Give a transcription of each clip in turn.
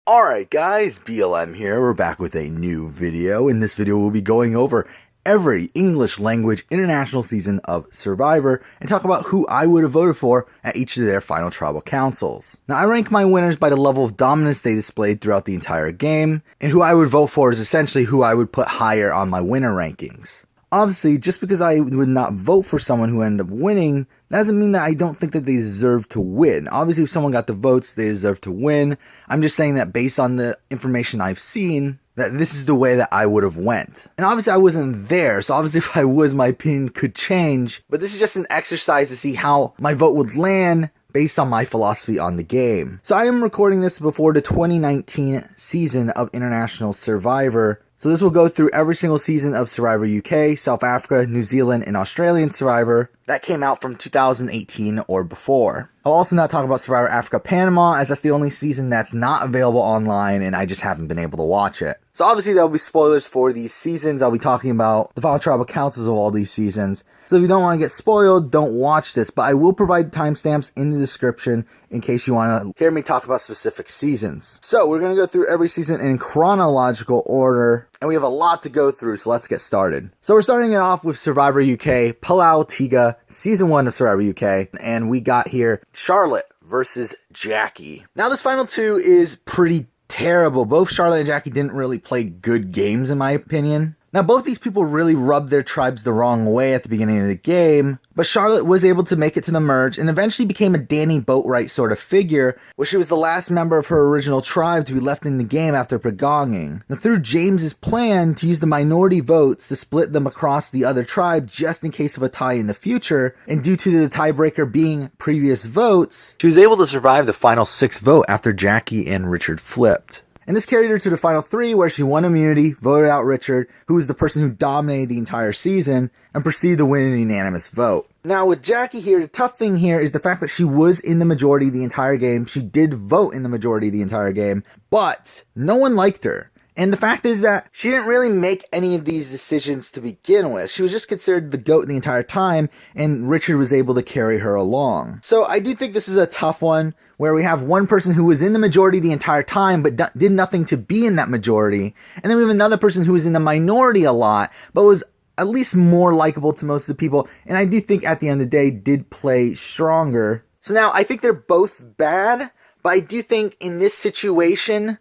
Alright guys, BLM here. We're back with a new video. In this video we'll be going over every English language international season of Survivor and talk about who I would have voted for at each of their final tribal councils. Now I rank my winners by the level of dominance they displayed throughout the entire game, and who I would vote for is essentially who I would put higher on my winner rankings. Obviously, just because I would not vote for someone who ended up winning, doesn't mean that I don't think that they deserve to win. Obviously, if someone got the votes, they deserve to win. I'm just saying that based on the information I've seen, that this is the way that I would have went. And obviously I wasn't there, so obviously if I was, my opinion could change. But this is just an exercise to see how my vote would land based on my philosophy on the game. So I am recording this before the 2019 season of International Survivor. So this will go through every single season of Survivor UK, South Africa, New Zealand, and Australian Survivor that came out from 2018 or before. I'll also not talk about Survivor Africa Panama, as that's the only season that's not available online and I just haven't been able to watch it. So obviously there will be spoilers for these seasons. I'll be talking about the final tribal councils of all these seasons. So if you don't want to get spoiled, don't watch this, but I will provide timestamps in the description in case you want to hear me talk about specific seasons. So we're going to go through every season in chronological order, and we have a lot to go through, so let's get started. So we're starting it off with Survivor UK, Pulau, Tiga, Season 1 of Survivor UK, and we got here Charlotte versus Jackie. Now this final two is pretty terrible. Both Charlotte and Jackie didn't really play good games in my opinion. Now both these people really rubbed their tribes the wrong way at the beginning of the game, but Charlotte was able to make it to the merge and eventually became a Danny Boatwright sort of figure, where she was the last member of her original tribe to be left in the game after pagonging. Now through James's plan to use the minority votes to split them across the other tribe just in case of a tie in the future, and due to the tiebreaker being previous votes, she was able to survive the final 6 vote after Jackie and Richard flipped. And this carried her to the final 3, where she won immunity, voted out Richard, who was the person who dominated the entire season, and proceeded to win an unanimous vote. Now with Jackie here, the tough thing here is the fact that she was in the majority the entire game. She did vote in the majority the entire game, but no one liked her. And the fact is that she didn't really make any of these decisions to begin with. She was just considered the GOAT the entire time, and Richard was able to carry her along. So I do think this is a tough one, where we have one person who was in the majority the entire time, but did nothing to be in that majority. And then we have another person who was in the minority a lot, but was at least more likable to most of the people. And I do think at the end of the day, did play stronger. So now I think they're both bad, but I do think in this situation,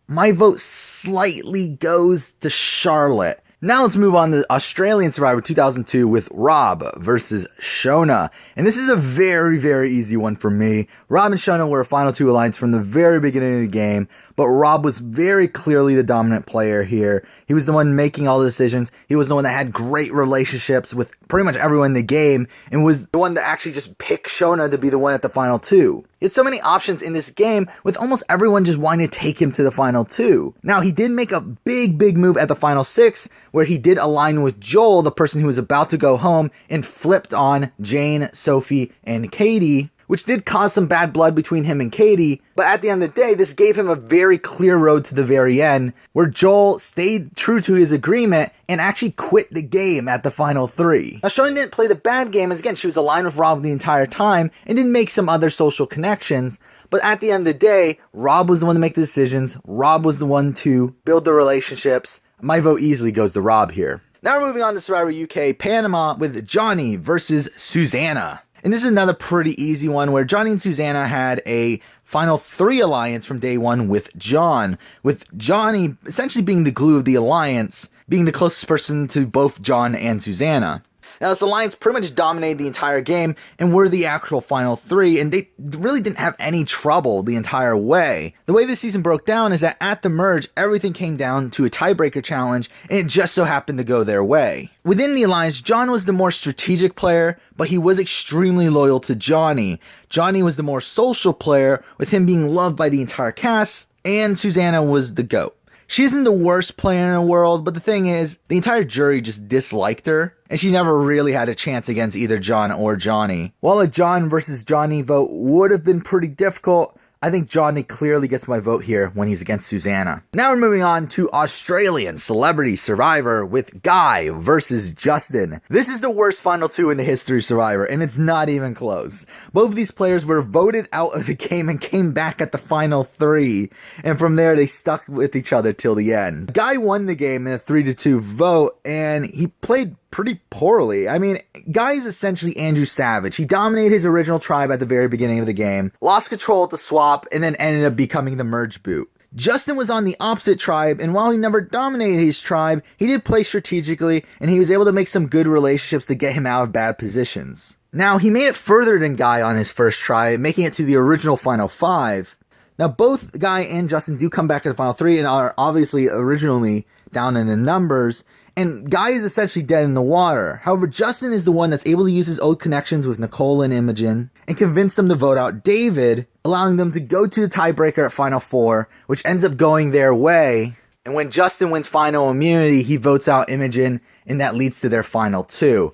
my vote slightly goes to Charlotte. Now let's move on to Australian Survivor 2002 with Rob versus Shona. And this is a very, very easy one for me. Rob and Shona were a final 2 alliance from the very beginning of the game, but Rob was very clearly the dominant player here. He was the one making all the decisions. He was the one that had great relationships with pretty much everyone in the game, and was the one that actually just picked Shona to be the one at the final 2. He had so many options in this game, with almost everyone just wanting to take him to the final 2. Now, he did make a big move at the final 6, where he did align with Joel, the person who was about to go home, and flipped on Jane, Sophie, and Katie, which did cause some bad blood between him and Katie. But at the end of the day, this gave him a very clear road to the very end, where Joel stayed true to his agreement and actually quit the game at the final 3. Now, Shona didn't play the bad game, as again, she was aligned with Rob the entire time and did make some other social connections. But at the end of the day, Rob was the one to make the decisions. Rob was the one to build the relationships. My vote easily goes to Rob here. Now we're moving on to Survivor UK Panama with Johnny versus Susanna. And this is another pretty easy one, where Johnny and Susanna had a final 3 alliance from day 1 with John, with Johnny essentially being the glue of the alliance, being the closest person to both John and Susanna. Now this alliance pretty much dominated the entire game and were the actual final 3, and they really didn't have any trouble the entire way. The way this season broke down is that at the merge, everything came down to a tiebreaker challenge, and it just so happened to go their way. Within the alliance, John was the more strategic player, but he was extremely loyal to Johnny. Johnny was the more social player, with him being loved by the entire cast, and Susanna was the GOAT. She isn't the worst player in the world, but the thing is, the entire jury just disliked her, and she never really had a chance against either John or Johnny. While a John versus Johnny vote would have been pretty difficult, I think Johnny clearly gets my vote here when he's against Susanna. Now we're moving on to Australian Celebrity Survivor with Guy versus Justin. This is the worst final two in the history of Survivor, and it's not even close. Both of these players were voted out of the game and came back at the final three, and from there they stuck with each other till the end. Guy won the game in a 3-2 vote, and he played pretty poorly. I mean, Guy is essentially Andrew Savage. He dominated his original tribe at the very beginning of the game, lost control at the swap, and then ended up becoming the merge boot. Justin was on the opposite tribe, and while he never dominated his tribe, he did play strategically, and he was able to make some good relationships to get him out of bad positions. Now, he made it further than Guy on his first try, making it to the original final 5. Now, both Guy and Justin do come back to the final 3 and are obviously originally down in the numbers, and Guy is essentially dead in the water. However, Justin is the one that's able to use his old connections with Nicole and Imogen and convince them to vote out David, allowing them to go to the tiebreaker at Final 4, which ends up going their way. And when Justin wins final immunity, he votes out Imogen, and that leads to their final 2.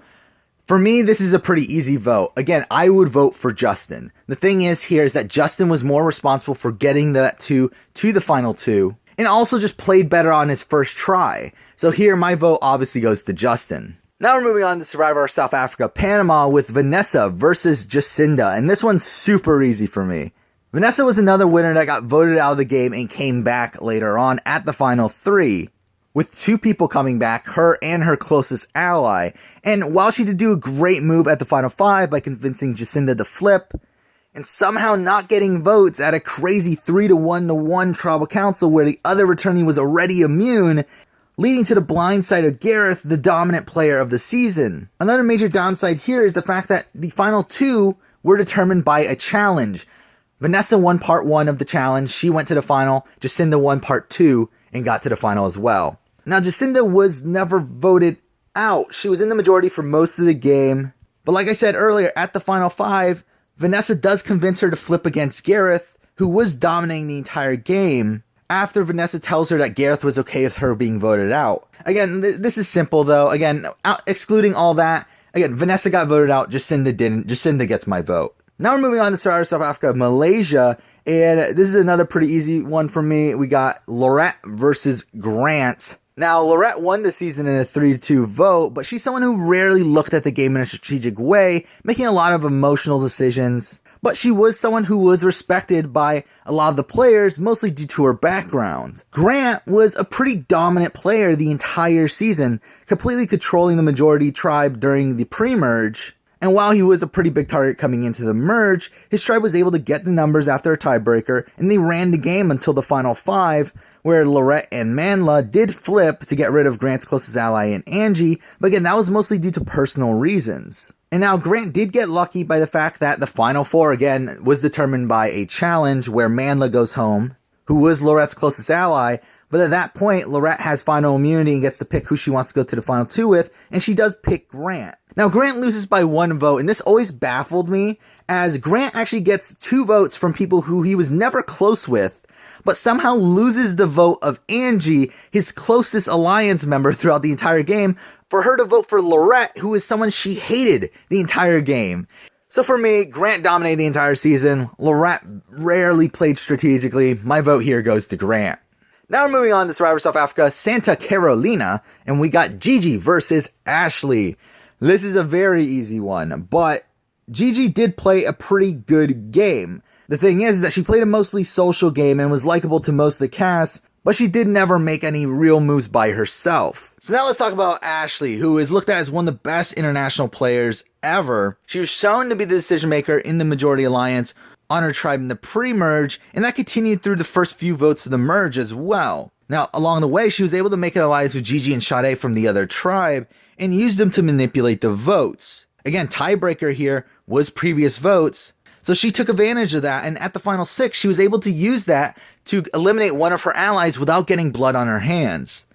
For me, this is a pretty easy vote. Again, I would vote for Justin. The thing is here is that Justin was more responsible for getting that 2 to the final 2, and also just played better on his first try. So here, my vote obviously goes to Justin. Now we're moving on to Survivor South Africa Panama with Vanessa versus Jacinda, and this one's super easy for me. Vanessa was another winner that got voted out of the game and came back later on at the final 3, with 2 people coming back, her and her closest ally. And while she did do a great move at the final 5 by convincing Jacinda to flip, and somehow not getting votes at a crazy 3-1 tribal council where the other returnee was already immune, leading to the blind side of Gareth, the dominant player of the season. Another major downside here is the fact that the final 2 were determined by a challenge. Vanessa won part 1 of the challenge, she went to the final, Jacinda won part 2 and got to the final as well. Now, Jacinda was never voted out. She was in the majority for most of the game, but like I said earlier, at the final 5, Vanessa does convince her to flip against Gareth, who was dominating the entire game, after Vanessa tells her that Gareth was okay with her being voted out. Again, this is simple though. Again, excluding all that, again, Vanessa got voted out, Jacinda didn't. Jacinda gets my vote. Now we're moving on to Survivor South Africa, Malaysia, and this is another pretty easy one for me. We got Lorette versus Grant. Now, Lorette won the season in a 3-2 vote, but she's someone who rarely looked at the game in a strategic way, making a lot of emotional decisions. But she was someone who was respected by a lot of the players, mostly due to her background. Grant was a pretty dominant player the entire season, completely controlling the majority tribe during the pre-merge. And while he was a pretty big target coming into the merge, his tribe was able to get the numbers after a tiebreaker, and they ran the game until the final 5, where Lorette and Manla did flip to get rid of Grant's closest ally in Angie, but again, that was mostly due to personal reasons. And now Grant did get lucky by the fact that the final 4 again was determined by a challenge where Manla goes home, who was Lorette's closest ally, but at that point, Lorette has final immunity and gets to pick who she wants to go to the final 2 with, and she does pick Grant. Now, Grant loses by 1 vote, and this always baffled me, as Grant actually gets 2 votes from people who he was never close with, but somehow loses the vote of Angie, his closest alliance member throughout the entire game, for her to vote for Lorette, who is someone she hated the entire game. So for me, Grant dominated the entire season. Lorette rarely played strategically. My vote here goes to Grant. Now we're moving on to Survivor South Africa, Santa Carolina, and we got Gigi versus Ashley. This is a very easy one, but Gigi did play a pretty good game. The thing is that she played a mostly social game and was likable to most of the cast, but she did never make any real moves by herself. So now let's talk about Ashley, who is looked at as one of the best international players ever. She was shown to be the decision maker in the majority alliance on her tribe in the pre-merge, and that continued through the first few votes of the merge as well. Now, along the way, she was able to make an alliance with Gigi and Sade from the other tribe, and use them to manipulate the votes. Again, tiebreaker here was previous votes, so she took advantage of that, and at the final 6, she was able to use that to eliminate one of her allies without getting blood on her hands.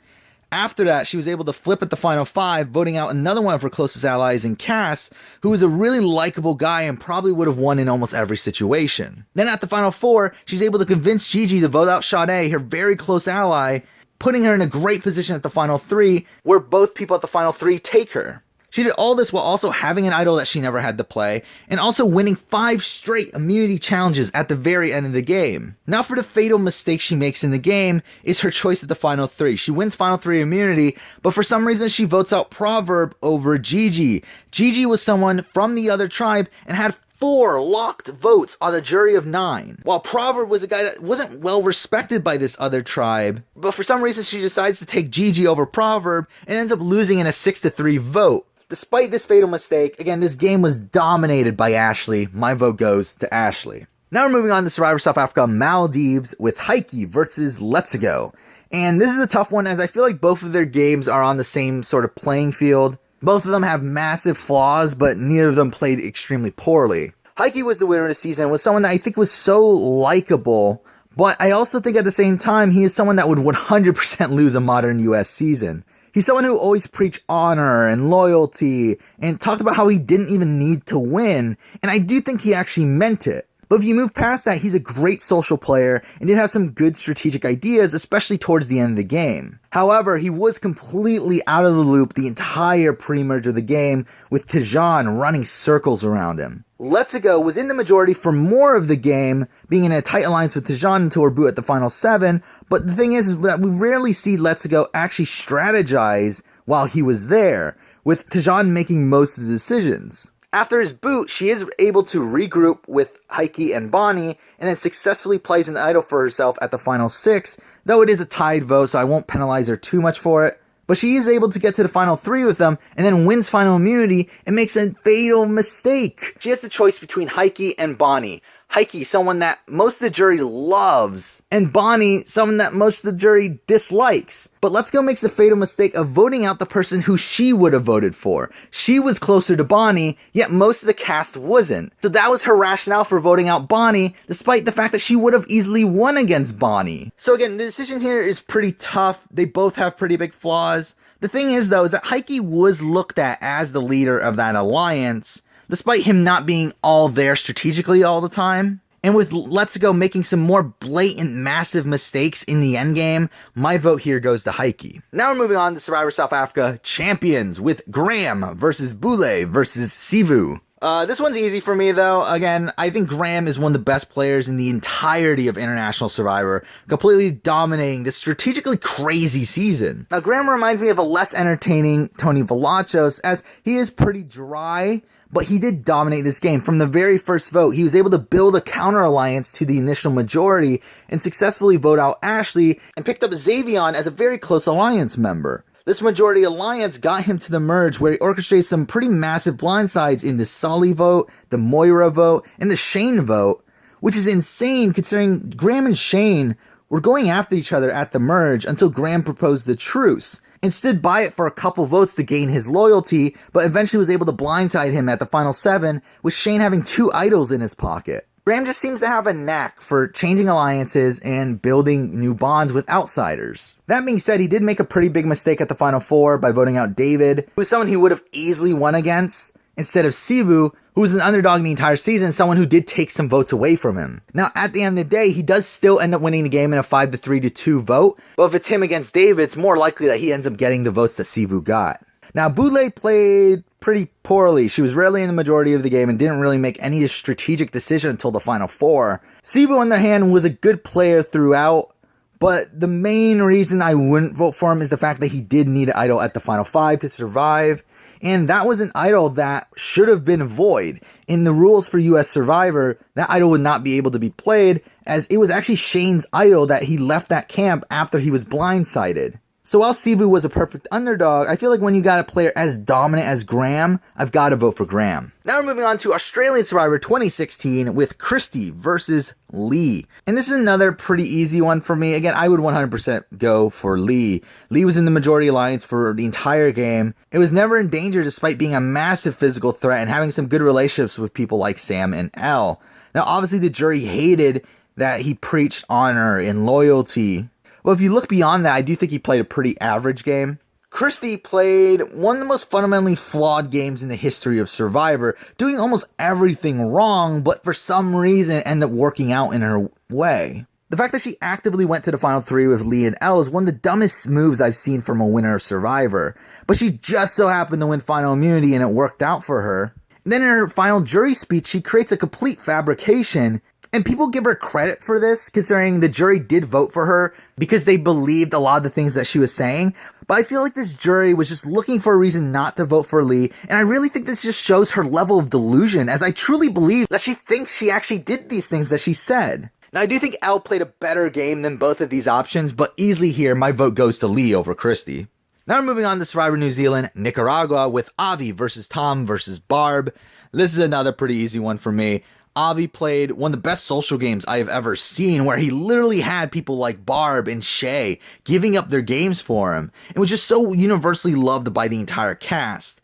After that, she was able to flip at the final 5, voting out another one of her closest allies in Cass, who was a really likable guy and probably would have won in almost every situation. Then at the final 4, she's able to convince Gigi to vote out Sade, her very close ally, putting her in a great position at the final 3, where both people at the final 3 take her. She did all this while also having an idol that she never had to play, and also winning 5 straight immunity challenges at the very end of the game. Now for the fatal mistake she makes in the game is her choice at the final 3. She wins final 3 immunity, but for some reason she votes out Proverb over Gigi. Gigi was someone from the other tribe and had 4 locked votes on a jury of 9, while Proverb was a guy that wasn't well respected by this other tribe, but for some reason she decides to take Gigi over Proverb and ends up losing in a 6-3 vote. Despite this fatal mistake, again, this game was dominated by Ashley. My vote goes to Ashley. Now we're moving on to Survivor South Africa Maldives with Heike versus Let's Go. And this is a tough one as I feel like both of their games are on the same sort of playing field. Both of them have massive flaws, but neither of them played extremely poorly. Heike was the winner of the season, was someone that I think was so likable, but I also think at the same time he is someone that would 100% lose a modern US season. He's someone who always preached honor and loyalty and talked about how he didn't even need to win, and I do think he actually meant it. But if you move past that, he's a great social player and did have some good strategic ideas, especially towards the end of the game. However, he was completely out of the loop the entire pre-merge of the game, with Tijan running circles around him. Let's Go was in the majority for more of the game, being in a tight alliance with Tijan until we're at the final 7, but the thing is that we rarely see Let's Go actually strategize while he was there, with Tijan making most of the decisions. After his boot, she is able to regroup with Heike and Bonnie, and then successfully plays an idol for herself at the final 6, though it is a tied vote, so I won't penalize her too much for it. But she is able to get to the final 3 with them, and then wins final immunity, and makes a fatal mistake. She has the choice between Heike and Bonnie. Heike, someone that most of the jury loves, and Bonnie, someone that most of the jury dislikes. But Let's Go makes the fatal mistake of voting out the person who she would have voted for. She was closer to Bonnie, yet most of the cast wasn't. So that was her rationale for voting out Bonnie, despite the fact that she would have easily won against Bonnie. So again, the decision here is pretty tough. They both have pretty big flaws. The thing is though, is that Heike was looked at as the leader of that alliance, despite him not being all there strategically all the time. And with Let's Go making some more blatant, massive mistakes in the endgame, my vote here goes to Heike. Now we're moving on to Survivor South Africa Champions with Graham versus Pulau versus Sivu. This one's easy for me though. Again, I think Graham is one of the best players in the entirety of International Survivor, completely dominating this strategically crazy season. Now Graham reminds me of a less entertaining Tony Velachos, as he is pretty dry, but he did dominate this game. From the very first vote, he was able to build a counter alliance to the initial majority and successfully vote out Ashley and picked up Xavion as a very close alliance member. This majority alliance got him to the merge, where he orchestrated some pretty massive blindsides in the Sully vote, the Moira vote, and the Shane vote, which is insane considering Graham and Shane were going after each other at the merge until Graham proposed the truce, and stood by it for a couple votes to gain his loyalty, but eventually was able to blindside him at the final 7, with Shane having 2 idols in his pocket. Graham just seems to have a knack for changing alliances and building new bonds with outsiders. That being said, he did make a pretty big mistake at the final 4 by voting out David, who was someone he would have easily won against, instead of Sivu, who was an underdog in the entire season, someone who did take some votes away from him. Now, at the end of the day, he does still end up winning the game in a 5-3-2 vote, but if it's him against David, it's more likely that he ends up getting the votes that Sivu got. Now, Pulau played pretty poorly. She was rarely in the majority of the game and didn't really make any strategic decision until the final 4. Sivu, on the other hand, was a good player throughout, but the main reason I wouldn't vote for him is the fact that he did need an idol at the final 5 to survive. And that was an idol that should have been void. In the rules for US Survivor, that idol would not be able to be played, as it was actually Shane's idol that he left that camp after he was blindsided. So while Sivu was a perfect underdog, I feel like when you got a player as dominant as Graham, I've got to vote for Graham. Now we're moving on to Australian Survivor 2016 with Christy versus Lee. And this is another pretty easy one for me. Again, I would 100% go for Lee. Lee was in the majority alliance for the entire game. It was never in danger despite being a massive physical threat and having some good relationships with people like Sam and Elle. Now obviously the jury hated that he preached honor and loyalty. Well, if you look beyond that, I do think he played a pretty average game. Christy played one of the most fundamentally flawed games in the history of Survivor, doing almost everything wrong, but for some reason ended up working out in her way. The fact that she actively went to the final 3 with Lee and Elle is one of the dumbest moves I've seen from a winner of Survivor, but she just so happened to win final immunity and it worked out for her. And then in her final jury speech, she creates a complete fabrication, and people give her credit for this, considering the jury did vote for her because they believed a lot of the things that she was saying. But I feel like this jury was just looking for a reason not to vote for Lee, and I really think this just shows her level of delusion, as I truly believe that she thinks she actually did these things that she said. Now, I do think Elle played a better game than both of these options, but easily here, my vote goes to Lee over Christy. Now we're moving on to Survivor New Zealand, Nicaragua, with Avi versus Tom versus Barb. This is another pretty easy one for me. Avi played one of the best social games I have ever seen, where he literally had people like Barb and Shay giving up their games for him, and was just so universally loved by the entire cast.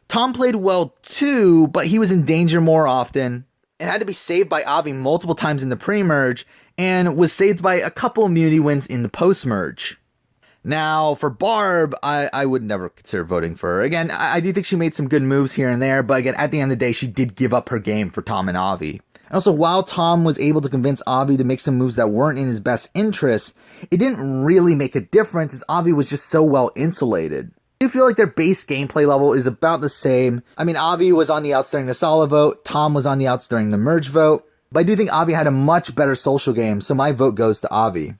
Tom played well too, but he was in danger more often, and had to be saved by Avi multiple times in the pre-merge, and was saved by a couple immunity wins in the post-merge. Now, for Barb, I would never consider voting for her. Again, I do think she made some good moves here and there, but again, at the end of the day, she did give up her game for Tom and Avi. And also, while Tom was able to convince Avi to make some moves that weren't in his best interest, it didn't really make a difference, as Avi was just so well insulated. I do feel like their base gameplay level is about the same. I mean, Avi was on the outs during the solo vote, Tom was on the outs during the merge vote, but I do think Avi had a much better social game, so my vote goes to Avi.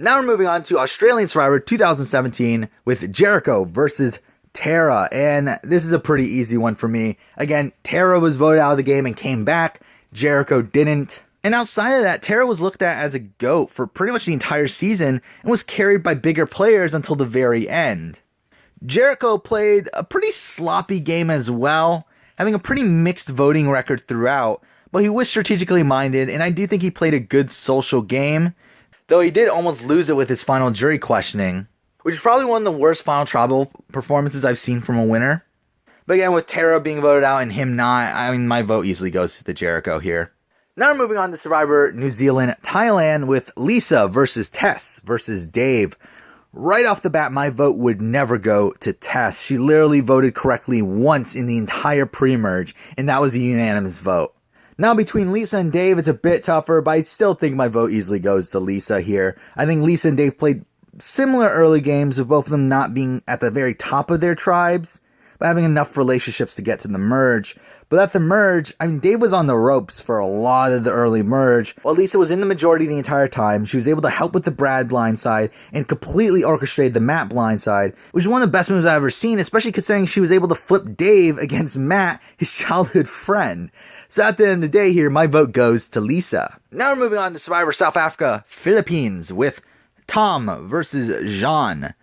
Now we're moving on to Australian Survivor 2017 with Jericho versus Tara, and this is a pretty easy one for me. Again, Tara was voted out of the game and came back, Jericho didn't. And outside of that, Tara was looked at as a GOAT for pretty much the entire season and was carried by bigger players until the very end. Jericho played a pretty sloppy game as well, having a pretty mixed voting record throughout, but he was strategically minded, and I do think he played a good social game. Though he did almost lose it with his final jury questioning, which is probably one of the worst final tribal performances I've seen from a winner. But again, with Tara being voted out and him not, I mean, my vote easily goes to the Jericho here. Now we're moving on to Survivor New Zealand, Thailand, with Lisa versus Tess versus Dave. Right off the bat, my vote would never go to Tess. She literally voted correctly once in the entire pre-merge, and that was a unanimous vote. Now, between Lisa and Dave, it's a bit tougher, but I still think my vote easily goes to Lisa here. I think Lisa and Dave played similar early games, with both of them not being at the very top of their tribes, but having enough relationships to get to the merge. But at the merge, I mean, Dave was on the ropes for a lot of the early merge, while Lisa was in the majority the entire time. She was able to help with the Brad blindside and completely orchestrated the Matt blindside, which is one of the best moves I've ever seen, especially considering she was able to flip Dave against Matt, his childhood friend. So at the end of the day here, my vote goes to Lisa. Now we're moving on to Survivor South Africa, Philippines, with Tom versus Jean.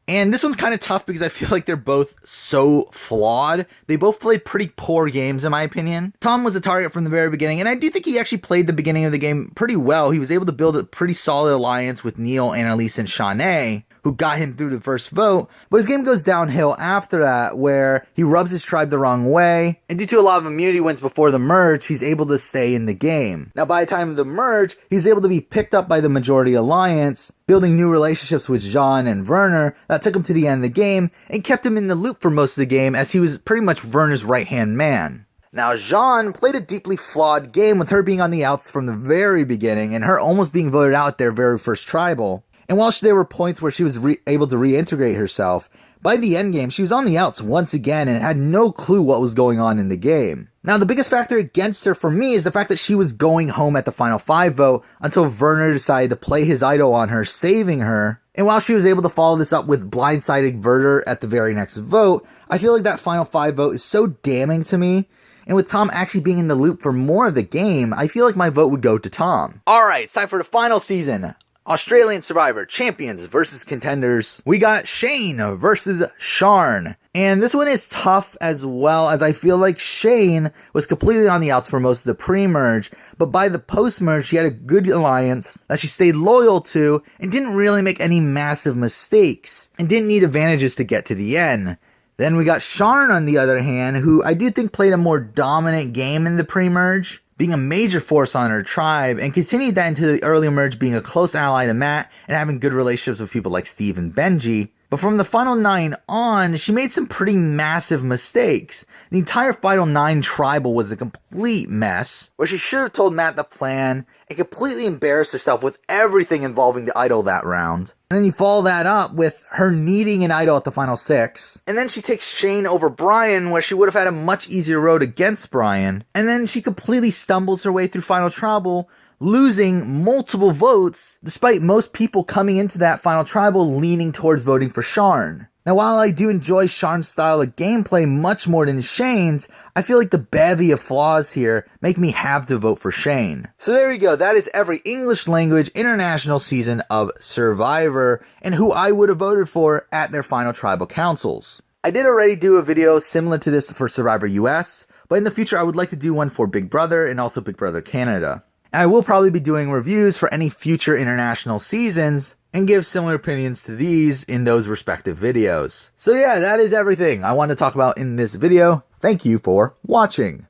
And this one's kind of tough because I feel like they're both so flawed. They both played pretty poor games, in my opinion. Tom was a target from the very beginning, and I do think he actually played the beginning of the game pretty well. He was able to build a pretty solid alliance with Neil, Annalise, and Shanae, who got him through the first vote. But his game goes downhill after that, where he rubs his tribe the wrong way, and due to a lot of immunity wins before the merge, he's able to stay in the game. Now, by the time of the merge, he's able to be picked up by the majority alliance, building new relationships with Jean and Werner that took him to the end of the game and kept him in the loop for most of the game, as he was pretty much Werner's right-hand man. Now, Jean played a deeply flawed game, with her being on the outs from the very beginning and her almost being voted out at their very first tribal. And while there were points where she was able to reintegrate herself, by the end game, she was on the outs once again and had no clue what was going on in the game. Now, the biggest factor against her for me is the fact that she was going home at the final 5 vote until Werner decided to play his idol on her, saving her. And while she was able to follow this up with blindsiding Werner at the very next vote, I feel like that final 5 vote is so damning to me. And with Tom actually being in the loop for more of the game, I feel like my vote would go to Tom. Alright, it's time for the final season. Australian Survivor Champions versus Contenders. We got Shane versus Sharn. And this one is tough as well, as I feel like Shane was completely on the outs for most of the pre-merge, but by the post-merge, she had a good alliance that she stayed loyal to and didn't really make any massive mistakes and didn't need advantages to get to the end. Then we got Sharn, on the other hand, who I do think played a more dominant game in the pre-merge, being a major force on her tribe, and continued that into the early merge, being a close ally to Matt and having good relationships with people like Steve and Benji. But from the final 9 on, she made some pretty massive mistakes. The entire final 9 tribal was a complete mess, where she should have told Matt the plan and completely embarrassed herself with everything involving the idol that round. And then you follow that up with her needing an idol at the final 6. And then she takes Shane over Brian, where she would have had a much easier road against Brian. And then she completely stumbles her way through final tribal, losing multiple votes, despite most people coming into that final tribal leaning towards voting for Sharn. Now, while I do enjoy Sharn's style of gameplay much more than Shane's, I feel like the bevy of flaws here make me have to vote for Shane. So there you go, that is every English language international season of Survivor, and who I would have voted for at their final tribal councils. I did already do a video similar to this for Survivor US, but in the future I would like to do one for Big Brother and also Big Brother Canada. I will probably be doing reviews for any future international seasons and give similar opinions to these in those respective videos. So yeah, that is everything I want to talk about in this video. Thank you for watching.